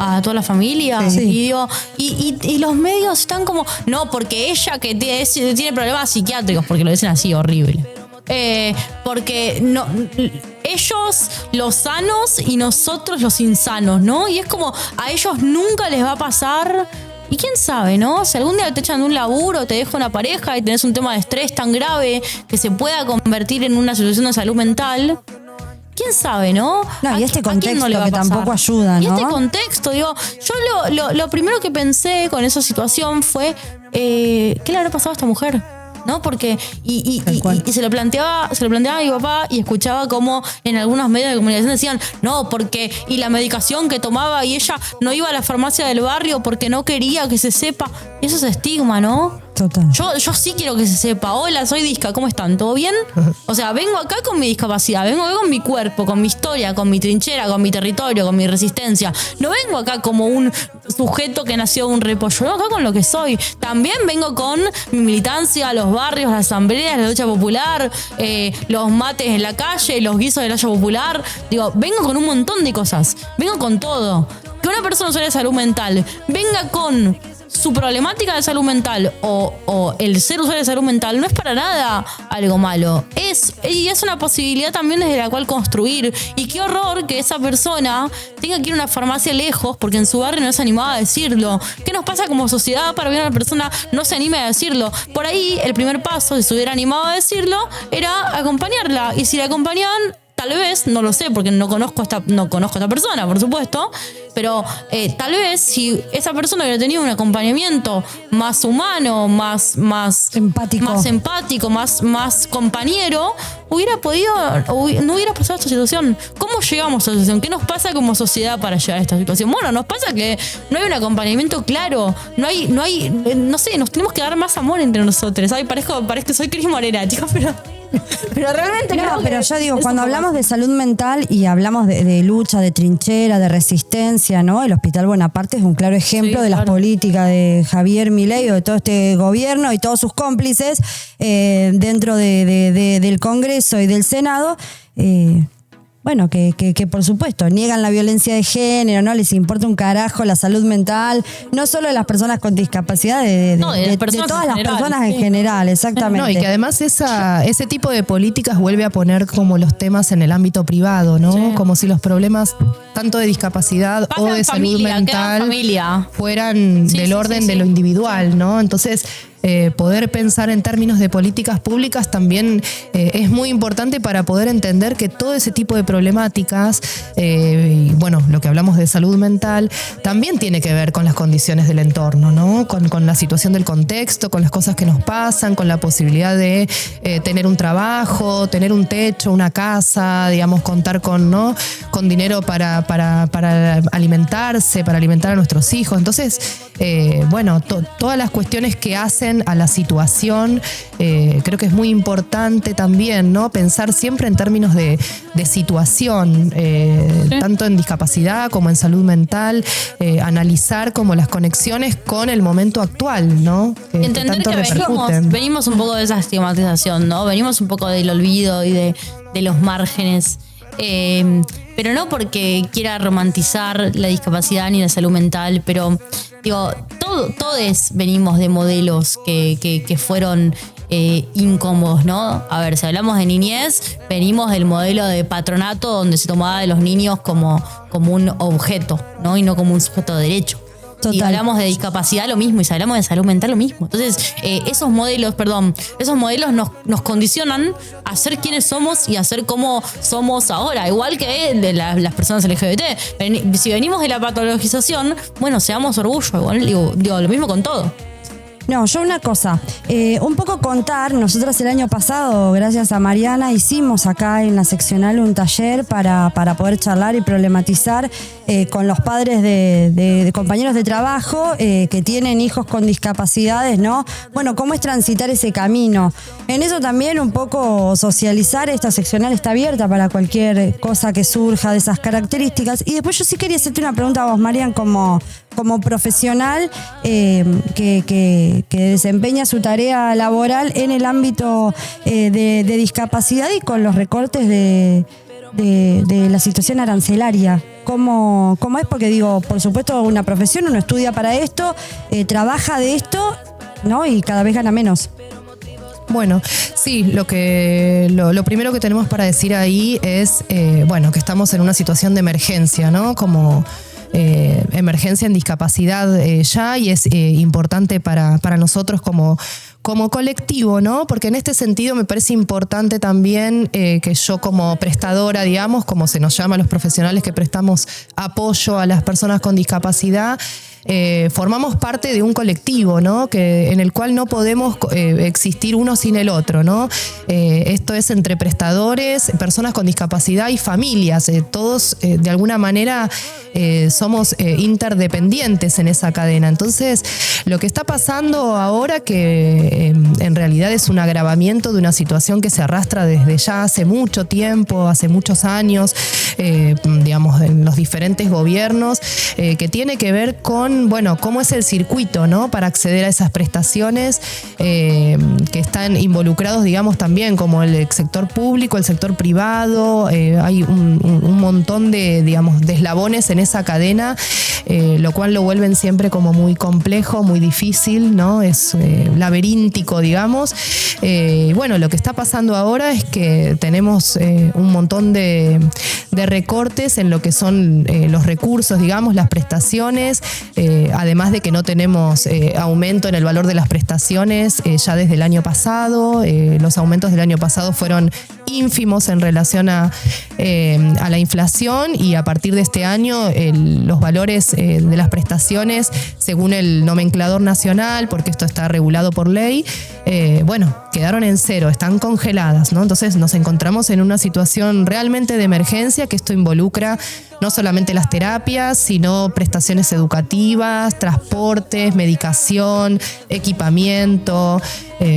a toda la familia? Sí. Y los medios están como... No, porque ella que tiene problemas psiquiátricos, porque lo dicen así, horrible. Porque no, ellos los sanos y nosotros los insanos, ¿no? Y es como a ellos nunca les va a pasar Y quién sabe, ¿no? Si algún día te echan de un laburo, te deja una pareja y tenés un tema de estrés tan grave que se pueda convertir en una situación de salud mental, quién sabe, ¿no? No, y este ¿A quién contexto no le va a que pasar? tampoco ayuda, Y este ¿no? contexto, digo, yo lo primero que pensé con esa situación fue, ¿qué le habrá pasado a esta mujer? ¿No? Porque, y se lo planteaba a mi papá y escuchaba como en algunos medios de comunicación decían, no, porque, y la medicación que tomaba y ella no iba a la farmacia del barrio porque no quería que se sepa. Eso es estigma, ¿no? Total. Yo sí quiero que se sepa. Hola, soy Disca, ¿cómo están? ¿Todo bien? O sea, vengo acá con mi discapacidad, vengo acá con mi cuerpo, con mi historia, con mi trinchera, con mi territorio, con mi resistencia. No vengo acá como un sujeto que nació de un repollo, vengo acá con lo que soy. También vengo con mi militancia, los barrios, las asambleas, la lucha popular, los mates en la calle, los guisos de la lucha popular. Digo, vengo con un montón de cosas. Vengo con todo. Que una persona usuaria de salud mental venga con su problemática de salud mental o el ser usuario de salud mental no es para nada algo malo. Y es una posibilidad también desde la cual construir. Y qué horror que esa persona tenga que ir a una farmacia lejos porque en su barrio no se animaba a decirlo. ¿Qué nos pasa como sociedad para que una persona no se anime a decirlo? Por ahí el primer paso, si se hubiera animado a decirlo, era acompañarla. Y si la acompañaban, tal vez, no lo sé, porque no conozco a esta persona, por supuesto, pero tal vez si esa persona hubiera tenido un acompañamiento más humano, más empático, más compañero, no hubiera pasado esta situación. ¿Cómo llegamos a esta situación? ¿Qué nos pasa como sociedad para llegar a esta situación? Bueno, nos pasa que no hay un acompañamiento claro, no sé, nos tenemos que dar más amor entre nosotros. Ay, parezco soy Cris Morena, chicos, pero realmente No, creo pero que yo digo, es cuando un poco hablamos de salud mental y hablamos de lucha, de trinchera, de resistencia, ¿no? El Hospital Bonaparte es un claro ejemplo Sí, de las claro. políticas de Javier Milei o de todo este gobierno y todos sus cómplices dentro del Congreso y del Senado. Bueno, que por supuesto niegan la violencia de género, no les importa un carajo la salud mental, no solo de las personas con discapacidad, No, de las personas todas en las general, personas en sí. general, exactamente. No, y que además ese tipo de políticas vuelve a poner como los temas en el ámbito privado, ¿no? Sí. Como si los problemas tanto de discapacidad Pasa o en de salud familia, queda en mental familia. fueran Sí, del sí, orden sí, de sí. lo individual, ¿no? Entonces, poder pensar en términos de políticas públicas también es muy importante para poder entender que todo ese tipo de problemáticas, y bueno, lo que hablamos de salud mental, también tiene que ver con las condiciones del entorno, ¿no? Con la situación del contexto, con las cosas que nos pasan, con la posibilidad de tener un trabajo, tener un techo, una casa, digamos, contar con dinero para alimentarse, para alimentar a nuestros hijos. Entonces, bueno, todas las cuestiones que hacen a la situación, creo que es muy importante también, ¿no? Pensar siempre en términos de situación, tanto en discapacidad como en salud mental, analizar como las conexiones con el momento actual, ¿no? Que Entender tanto que repercuten. venimos un poco de esa estigmatización, ¿no? Venimos un poco del olvido y de los márgenes. Pero no porque quiera romantizar la discapacidad ni la salud mental, pero digo, todos venimos de modelos que fueron incómodos, ¿no? A ver, si hablamos de niñez, venimos del modelo de patronato donde se tomaba de los niños como un objeto, ¿no? Y no como un sujeto de derecho. Total. Y hablamos de discapacidad lo mismo, y si hablamos de salud mental lo mismo. Entonces, esos modelos nos condicionan a ser quienes somos y a ser como somos ahora. Igual que de las personas LGBT. Si venimos de la patologización, bueno, seamos orgullo. Igual, digo, lo mismo con todo. No, yo una cosa, un poco contar, nosotros el año pasado, gracias a Mariana, hicimos acá en la seccional un taller para poder charlar y problematizar con los padres de compañeros de trabajo que tienen hijos con discapacidades, ¿no? Bueno, cómo es transitar ese camino. En eso también un poco socializar, esta seccional está abierta para cualquier cosa que surja de esas características. Y después yo sí quería hacerte una pregunta a vos, Marian, como profesional que desempeña su tarea laboral en el ámbito de discapacidad y con los recortes de la situación arancelaria. ¿Cómo es? Porque digo, por supuesto, una profesión, uno estudia para esto, trabaja de esto, ¿no? Y cada vez gana menos. Bueno, sí, lo primero que tenemos para decir ahí es, bueno, que estamos en una situación de emergencia, ¿no? Como emergencia en discapacidad ya, y es importante para nosotros como colectivo, ¿no? Porque en este sentido me parece importante también que yo como prestadora, digamos, como se nos llama a los profesionales que prestamos apoyo a las personas con discapacidad, formamos parte de un colectivo, ¿no? En el cual no podemos existir uno sin el otro, ¿no? Esto es entre prestadores, personas con discapacidad y familias. Todos de alguna manera somos interdependientes en esa cadena. Entonces, lo que está pasando ahora, que en realidad es un agravamiento de una situación que se arrastra desde ya hace mucho tiempo, hace muchos años, digamos, en los diferentes gobiernos, que tiene que ver con, bueno, cómo es el circuito, ¿no? Para acceder a esas prestaciones que están involucrados, digamos, también como el sector público, el sector privado. Hay un montón de, digamos, de eslabones en esa cadena, lo cual lo vuelven siempre como muy complejo, muy difícil, ¿no? Es laberíntico, digamos. Bueno, lo que está pasando ahora es que tenemos un montón de recortes en lo que son los recursos, digamos, las prestaciones, además de que no tenemos aumento en el valor de las prestaciones ya desde el año pasado. Los aumentos del año pasado fueron ínfimos en relación a la inflación, y a partir de este año los valores de las prestaciones, según el nomenclador nacional, porque esto está regulado por ley, bueno, quedaron en cero, están congeladas, ¿no? Entonces nos encontramos en una situación realmente de emergencia, que esto involucra no solamente las terapias, sino prestaciones educativas, transportes, medicación, equipamiento,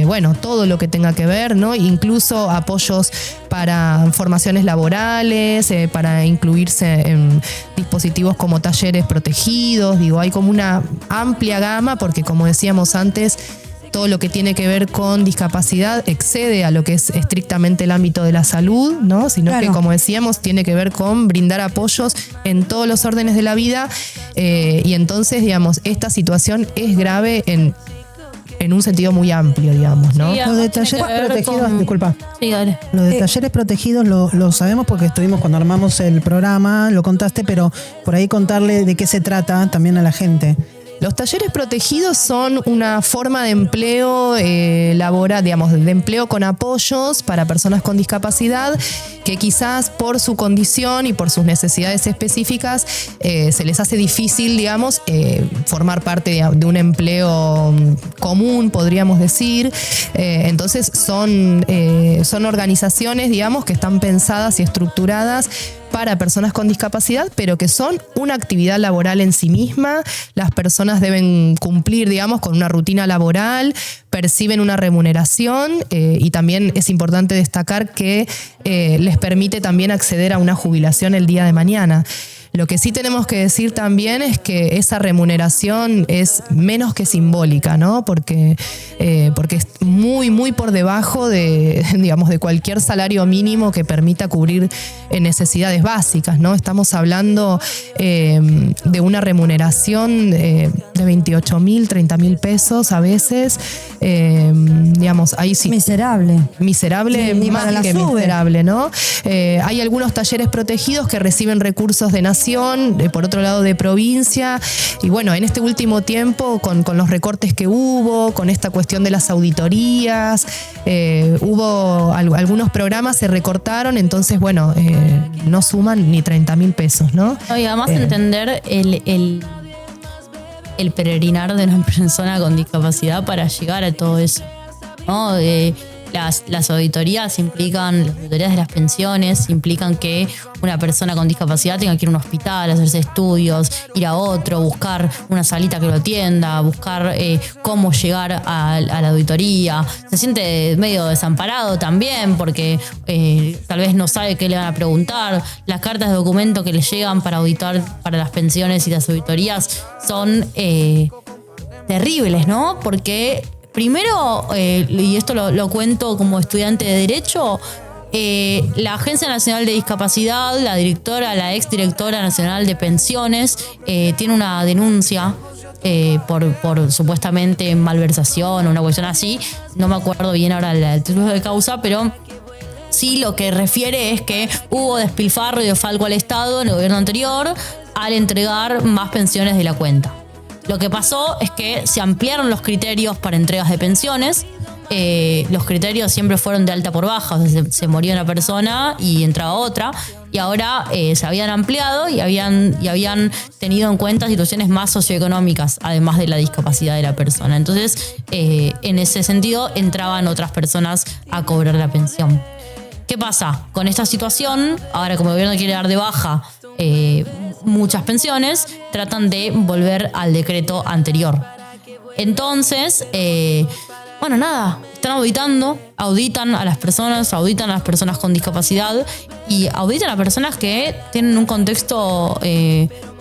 bueno, todo lo que tenga que ver, ¿no? Incluso apoyos para formaciones laborales, para incluirse en dispositivos como talleres protegidos. Digo, hay como una amplia gama, porque como decíamos antes, todo lo que tiene que ver con discapacidad excede a lo que es estrictamente el ámbito de la salud, ¿no? Sino que, como decíamos, tiene que ver con brindar apoyos en todos los órdenes de la vida, y entonces, digamos, esta situación es grave en un sentido muy amplio, digamos, ¿no? Sí, Lo de talleres protegidos, disculpa. Sí, dale. Lo de talleres protegidos lo sabemos porque estuvimos cuando armamos el programa, lo contaste, pero por ahí contarle de qué se trata también a la gente. Los talleres protegidos son una forma de empleo laboral, digamos, de empleo con apoyos para personas con discapacidad, que quizás por su condición y por sus necesidades específicas se les hace difícil, digamos, formar parte de un empleo común, podríamos decir. Entonces son organizaciones, digamos, que están pensadas y estructuradas para personas con discapacidad, pero que son una actividad laboral en sí misma. Las personas deben cumplir, digamos, con una rutina laboral, perciben una remuneración, y también es importante destacar que les permite también acceder a una jubilación el día de mañana. Lo que sí tenemos que decir también es que esa remuneración es menos que simbólica, ¿no? Porque es muy, muy por debajo de, digamos, de cualquier salario mínimo que permita cubrir necesidades básicas, ¿no? Estamos hablando de una remuneración de 28.000, 30.000 pesos a veces. Digamos, ahí sí. Miserable. Miserable, Ni más para la que sube. miserable, ¿no? Hay algunos talleres protegidos que reciben recursos de nación, por otro lado de provincia, y bueno, en este último tiempo con los recortes que hubo, con esta cuestión de las auditorías, hubo algunos programas se recortaron, entonces bueno, no suman ni 30.000 pesos, ¿no? Y además entender el peregrinar de una persona con discapacidad para llegar a todo eso, ¿no? Las auditorías implican, las auditorías de las pensiones implican que una persona con discapacidad tenga que ir a un hospital, hacerse estudios, ir a otro, buscar una salita que lo atienda, buscar cómo llegar a la auditoría. Se siente medio desamparado también porque tal vez no sabe qué le van a preguntar. Las cartas de documento que le llegan para auditar para las pensiones y las auditorías son terribles, ¿no? Porque primero, y esto lo cuento como estudiante de Derecho, la Agencia Nacional de Discapacidad, la exdirectora nacional de pensiones, tiene una denuncia por supuestamente malversación o una cuestión así. No me acuerdo bien ahora el título de causa, pero Sí, lo que refiere es que hubo despilfarro y desfalco al Estado en el gobierno anterior al entregar más pensiones de la cuenta. Lo que pasó es que se ampliaron los criterios para entregas de pensiones. Los criterios siempre fueron de alta por baja, o sea, se moría una persona y entraba otra, y ahora se habían ampliado y habían tenido en cuenta situaciones más socioeconómicas, además de la discapacidad de la persona. Entonces, en ese sentido, entraban otras personas a cobrar la pensión. ¿Qué pasa? Con esta situación, ahora como el gobierno quiere dar de baja muchas pensiones, tratan de volver al decreto anterior. Entonces, bueno, nada, están auditan a las personas con discapacidad y auditan a personas que tienen un contexto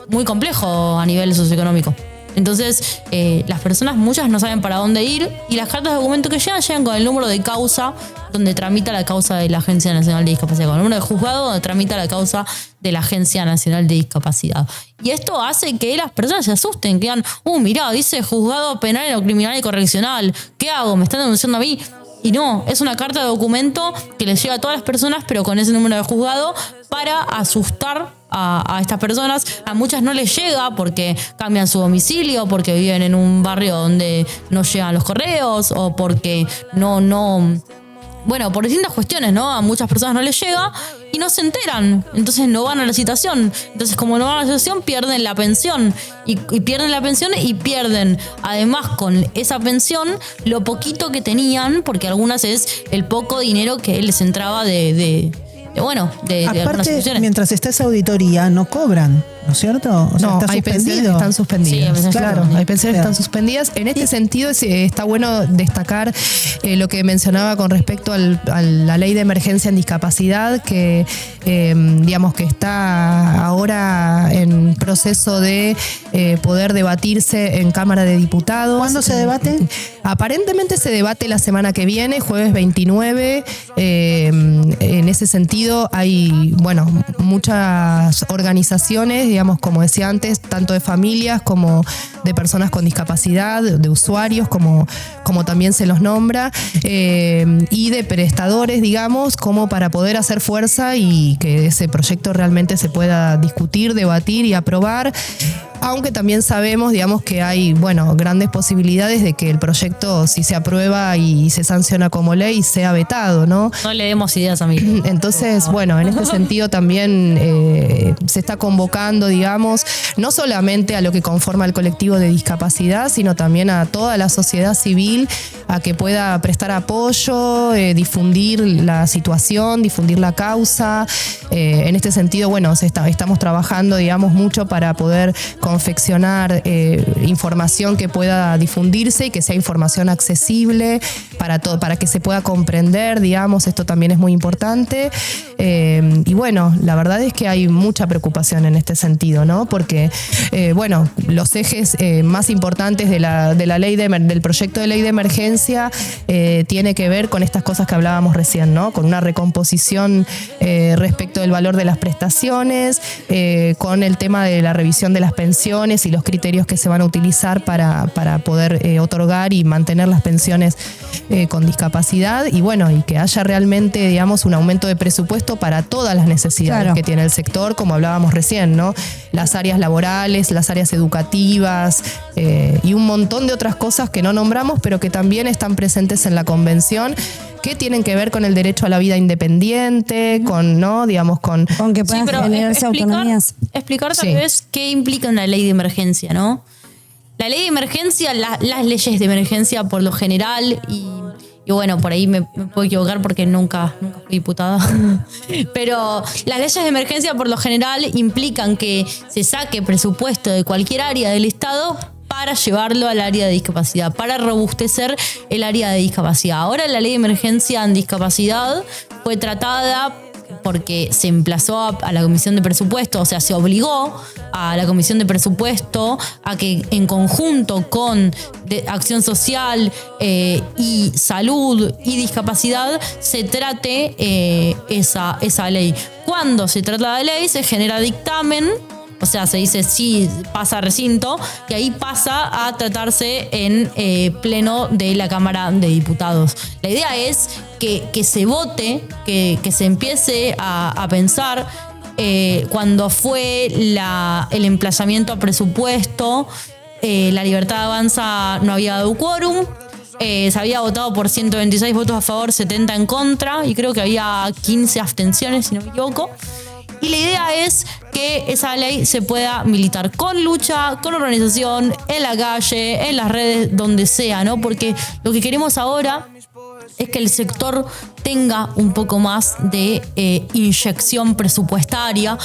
muy complejo a nivel socioeconómico. Entonces, las personas, muchas no saben para dónde ir, y las cartas de documento que llegan con el número de causa donde tramita la causa de la Agencia Nacional de Discapacidad, con el número de juzgado donde tramita la causa de la Agencia Nacional de Discapacidad. Y esto hace que las personas se asusten, que digan, mirá, dice juzgado penal o criminal y correccional, ¿qué hago? ¿Me están denunciando a mí? Y no, es una carta de documento que les llega a todas las personas, pero con ese número de juzgado, para asustar a estas personas. A muchas no les llega porque cambian su domicilio, porque viven en un barrio donde no llegan los correos, o porque bueno, por distintas cuestiones, ¿no? A muchas personas no les llega y no se enteran. Entonces no van a la citación. Entonces, como no van a la citación, pierden la pensión. Y pierden la pensión y pierden, además, con esa pensión, lo poquito que tenían, porque algunas es el poco dinero que les entraba de algunas Aparte, instituciones. mientras está esa auditoría, no cobran, ¿no es cierto? O sea, No, está hay pensiones que suspendido. están suspendidas. Sí, claro, hay pensiones que están suspendidas. En este sentido, está bueno destacar lo que mencionaba con respecto a la ley de emergencia en discapacidad, que digamos que está ahora en proceso de poder debatirse en Cámara de Diputados. ¿Cuándo se debate? Aparentemente se debate la semana que viene, jueves 29. En ese sentido hay, muchas organizaciones, digamos, como decía antes, tanto de familias como de personas con discapacidad, de usuarios, como también se los nombra, y de prestadores, digamos, como para poder hacer fuerza y que ese proyecto realmente se pueda discutir, debatir y aprobar. Aunque también sabemos, digamos, que hay, grandes posibilidades de que el proyecto, si se aprueba y se sanciona como ley, sea vetado, ¿no? No le demos ideas a mí. Entonces, en este sentido también se está convocando, digamos, no solamente a lo que conforma el colectivo de discapacidad, sino también a toda la sociedad civil a que pueda prestar apoyo, difundir la situación, difundir la causa. En este sentido, estamos trabajando, digamos, mucho para poder confeccionar información que pueda difundirse y que sea información accesible para que se pueda comprender, digamos, esto también es muy importante. Y la verdad es que hay mucha preocupación en este sentido, ¿no? Porque, los ejes más importantes de la ley del proyecto de ley de emergencia tiene que ver con estas cosas que hablábamos recién, ¿no? Con una recomposición respecto del valor de las prestaciones, con el tema de la revisión de las pensiones y los criterios que se van a utilizar para poder otorgar y mantener las pensiones con discapacidad, y que haya realmente, digamos, un aumento de presupuesto para todas las necesidades que tiene el sector, como hablábamos recién, ¿no? Las áreas laborales, las áreas educativas y un montón de otras cosas que no nombramos, pero que también están presentes en la convención, que tienen que ver con el derecho a la vida independiente, con que puedan generarse autonomías. Explicar tal vez qué implica una ley de emergencia, ¿no? La ley de emergencia, las leyes de emergencia por lo general, y por ahí me puedo equivocar porque nunca fui diputada, pero las leyes de emergencia por lo general implican que se saque presupuesto de cualquier área del Estado para llevarlo al área de discapacidad, para robustecer el área de discapacidad. Ahora la ley de emergencia en discapacidad fue tratada porque se emplazó a la Comisión de Presupuesto, o sea, se obligó a la Comisión de Presupuesto a que en conjunto con Acción Social y Salud y Discapacidad se trate esa ley. Cuando se trata de ley, se genera dictamen o sea, se dice sí pasa a recinto, y ahí pasa a tratarse en pleno de la Cámara de Diputados. La idea es que se vote, que se empiece a pensar. Cuando fue el emplazamiento a presupuesto, La Libertad Avanza no había dado quórum. Se había votado por 126 votos a favor, 70 en contra, y creo que había 15 abstenciones, si no me equivoco. Y la idea es que esa ley se pueda militar con lucha, con organización, en la calle, en las redes, donde sea, ¿no? Porque lo que queremos ahora es que el sector tenga un poco más de inyección presupuestaria.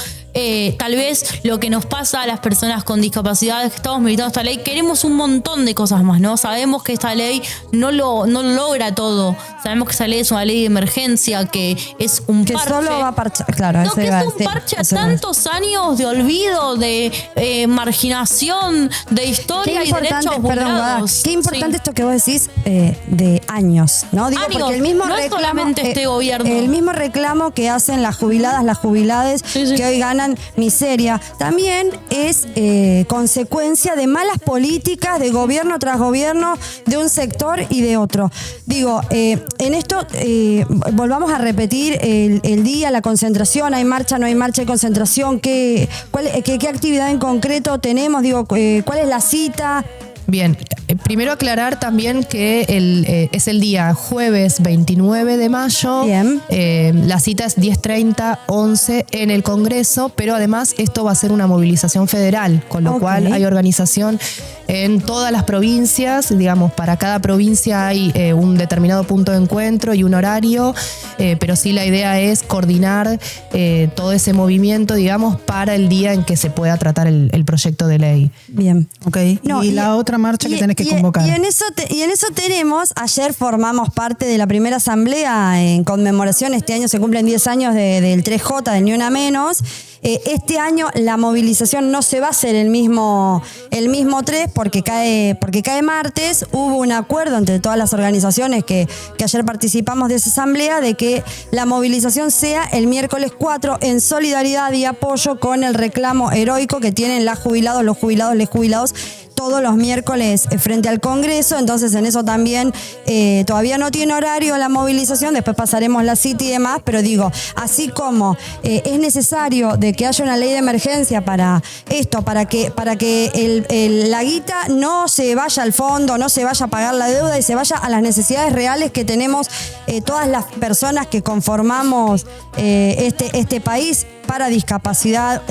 Tal vez lo que nos pasa a las personas con discapacidad, que estamos militando esta ley, queremos un montón de cosas más, ¿no? Sabemos que esta ley no lo logra todo. Sabemos que esa ley es una ley de emergencia, que es un que parche. solo va a parchar, claro. No, que es un parche a tantos años de olvido, de marginación, de historia y derechos vulnerados. Qué importante esto que vos decís de años, ¿no? Digo, Años, porque el mismo no reclamo, es solamente este gobierno. El mismo reclamo que hacen las jubiladas, las jubilades, que hoy ganan miseria, también es consecuencia de malas políticas de gobierno tras gobierno, de un sector y de otro. Digo, en esto volvamos a repetir el día, la concentración, hay marcha, no hay marcha, hay concentración, ¿qué actividad en concreto tenemos? Digo, ¿cuál es la cita? Bien, primero aclarar también que es el día jueves 29 de mayo. Bien. La cita es 10:30, 11 en el Congreso, pero además esto va a ser una movilización federal, con lo cual hay organización en todas las provincias. Digamos, para cada provincia hay un determinado punto de encuentro y un horario, pero sí la idea es coordinar todo ese movimiento, digamos, para el día en que se pueda tratar el proyecto de ley. Bien. Ok, No, y la otra marcha que tenés que convocar. Y en eso tenemos, ayer formamos parte de la primera asamblea en conmemoración, este año se cumplen 10 años del 3J, del Ni Una Menos. Este año la movilización no se va a hacer el mismo 3 porque cae martes. Hubo un acuerdo entre todas las organizaciones que ayer participamos de esa asamblea de que la movilización sea el miércoles 4 en solidaridad y apoyo con el reclamo heroico que tienen las jubilados, los jubilados, les jubilados todos los miércoles frente al Congreso. Entonces en eso también todavía no tiene horario la movilización, después pasaremos la cita y demás, pero digo, así como es necesario de que haya una ley de emergencia para esto, para que la guita no se vaya al fondo, no se vaya a pagar la deuda y se vaya a las necesidades reales que tenemos todas las personas que conformamos este país para discapacidad,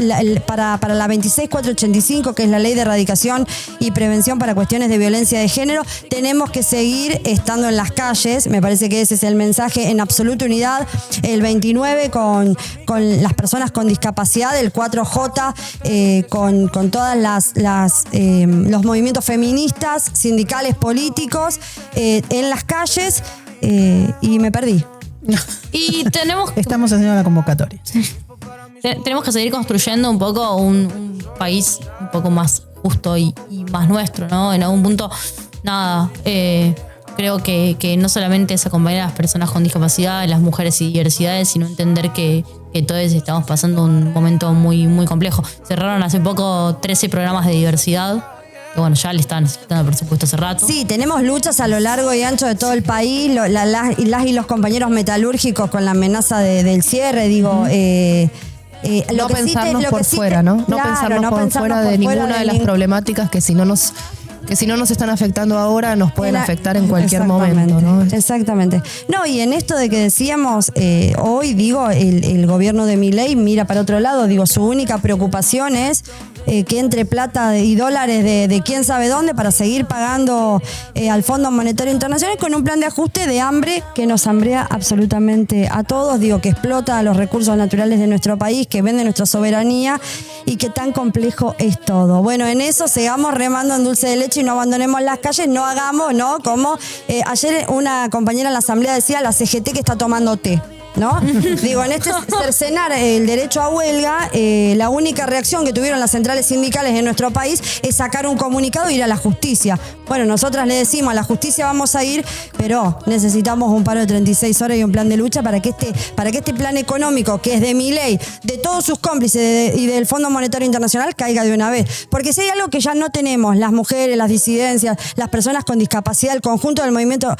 para la 26485, que es la ley de erradicación y prevención para cuestiones de violencia de género, tenemos que seguir estando en las calles. Me parece que ese es el mensaje, en absoluta unidad. El 29 con las personas con discapacidad, el 4J con todas los movimientos feministas, sindicales, políticos, en las calles, y me perdí. Y Estamos haciendo la convocatoria. tenemos que seguir construyendo un poco un país un poco más justo y más nuestro, ¿no? En algún punto, creo que no solamente es acompañar a las personas con discapacidad, las mujeres y diversidades, sino entender que todos estamos pasando un momento muy, muy complejo. Cerraron hace poco 13 programas de diversidad. Que bueno, ya le están necesitando el presupuesto hace rato. Sí, tenemos luchas a lo largo y ancho de todo el país, las y los compañeros metalúrgicos con la amenaza del cierre, digo... no pensarnos por fuera, ¿no? No pensarnos por fuera de ninguna de las problemáticas que si no nos están afectando ahora, nos pueden afectar en cualquier momento, ¿no? Exactamente. No, y en esto de que decíamos, hoy, digo, el gobierno de Milei mira para otro lado, digo, su única preocupación es que entre plata y dólares de quién sabe dónde para seguir pagando al Fondo Monetario Internacional con un plan de ajuste de hambre que nos hambrea absolutamente a todos, digo, que explota los recursos naturales de nuestro país, que vende nuestra soberanía y que tan complejo es todo. Bueno, en eso sigamos remando en dulce de leche y no abandonemos las calles, no hagamos, ¿no? Como ayer una compañera en la asamblea decía, la CGT que está tomando té. ¿no? Digo, en este cercenar el derecho a huelga, la única reacción que tuvieron las centrales sindicales en nuestro país es sacar un comunicado e ir a la justicia. Bueno, nosotras le decimos, a la justicia vamos a ir, pero necesitamos un paro de 36 horas y un plan de lucha para que este plan económico, que es de Milei, de todos sus cómplices y del Fondo Monetario Internacional, caiga de una vez. Porque si hay algo que ya no tenemos, las mujeres, las disidencias, las personas con discapacidad, el conjunto del movimiento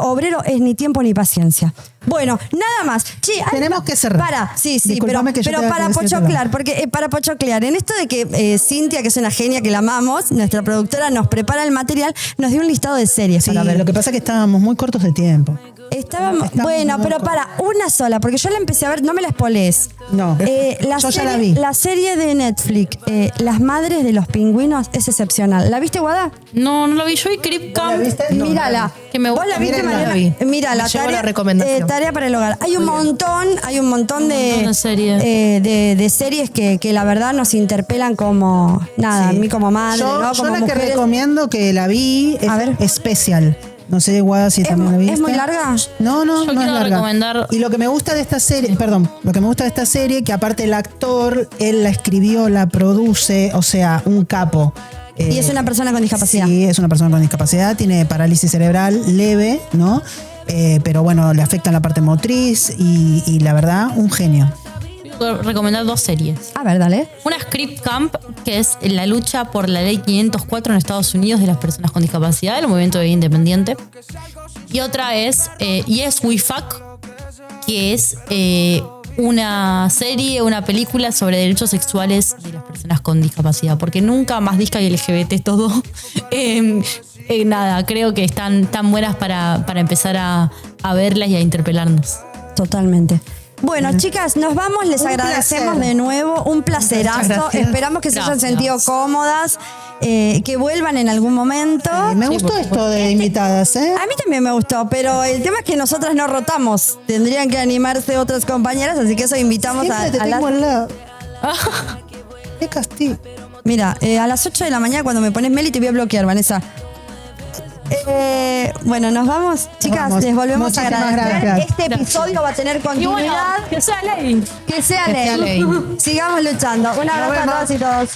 obrero, es ni tiempo ni paciencia. Bueno, nada más. Che, tenemos que cerrar. Sí, Disculpame que yo pero tenga para que decirte pochoclear, porque para pochoclear, en esto de que Cintia, que es una genia, que la amamos, nuestra productora nos prepara el material, nos dio un listado de series Sí, para ver. lo que pasa es que estábamos muy cortos de tiempo. Bueno, pero para una sola, porque yo la empecé a ver, no me la spoilees. No, yo ya la vi. La serie de Netflix, Las Madres de los Pingüinos, es excepcional. ¿La viste, Guada? No, no lo vi. Yo vi Crip Camp. ¿La viste? No, Mírala. Que me ¿Vos la viste, Mírenla. Mariana? La vi. Mírala. Me llevo la recomendación. Tarea para el hogar. Hay un montón de series. de series que la verdad nos interpelan como, nada, Sí. a mí como madre, Yo, ¿no? yo Como la que mujeres. recomiendo, que la vi, es A ver. Especial. No sé, Guada, si también la viste. ¿Es muy larga? No, Yo no es quiero larga. recomendar- Y lo que me gusta de esta serie, lo que me gusta de esta serie, que aparte el actor, él la escribió, la produce, o sea, un capo. Y es una persona con discapacidad. Sí, es una persona con discapacidad, tiene parálisis cerebral leve, ¿no? Pero bueno, le afecta la parte motriz y la verdad, un genio. Quiero recomendar 2 series. A ver, dale. Una es Crip Camp, que es la lucha por la ley 504 en Estados Unidos de las personas con discapacidad, el movimiento de vida independiente. Y otra es Yes We Fuck, que es una serie, una película sobre derechos sexuales de las personas con discapacidad. Porque nunca más disca y LGBT todo. Nada, creo que están tan buenas para empezar a verlas y a interpelarnos. Totalmente. Bueno, chicas, nos vamos. Les Un agradecemos placer. de nuevo. Un placerazo. Muchas gracias. Esperamos que se hayan Gracias. sentido cómodas, que vuelvan en algún momento. Me gustó esto de invitadas, ¿eh? A mí también me gustó, pero el tema es que nosotras no rotamos. Tendrían que animarse otras compañeras, así que eso invitamos Siempre te a las... tengo al lado. Qué castigo. Mira, a las 8 de la mañana cuando me pones Meli te voy a bloquear, Vanessa. Bueno, nos vamos. Chicas, vamos. les volvemos a Muchísimas agradecer. gracias. Este episodio va a tener Y bueno, continuidad. que sea ley. Que sea Que sea ley. ley. Sigamos luchando. Un abrazo a vemos. todas y todos.